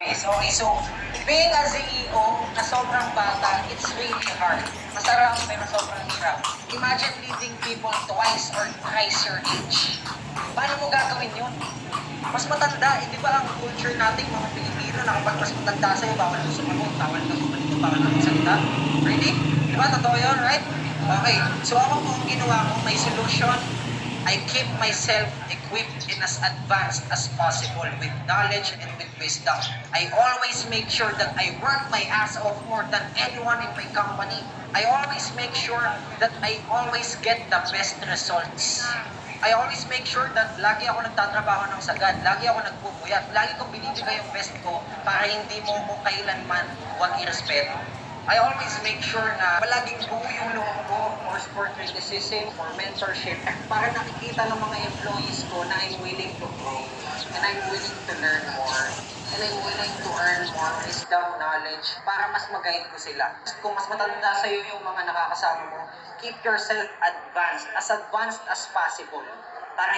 Okay, so being a CEO na sobrang bata, it's really hard. Masarap pero sobrang hirap. Imagine leading people twice or thrice your age. Paano mo gagawin yun? Mas matanda, di ba ang culture natin mga Pilipino na kapag mas matanda sa'yo, bawal ka sumagot, bawal ka sumagot, bawal ka magsalita. Really? Di ba? Totoo yun, right? Okay, so ako kung ginawa ko, may solution. I keep myself equipped and as advanced as possible with knowledge and with wisdom. I always make sure that I work my ass off more than anyone in my company. I always make sure that I always get the best results. I always make sure that lagi ako nagtatrabaho ng sagad, lagi ako nagpupuyat, lagi kong binibigay yung best ko para hindi mo ko kailanman huwag irespeto. I always make sure na palaging buo yung loob ko for criticism, for mentorship, para nakikita ng mga employees ko na I'm willing to grow, and I'm willing to learn more, and I'm willing to earn more wisdom, knowledge, para mas mag-guide ko sila. Kung mas matanda sa'yo yung mga nakakasama mo, keep yourself advanced as possible, para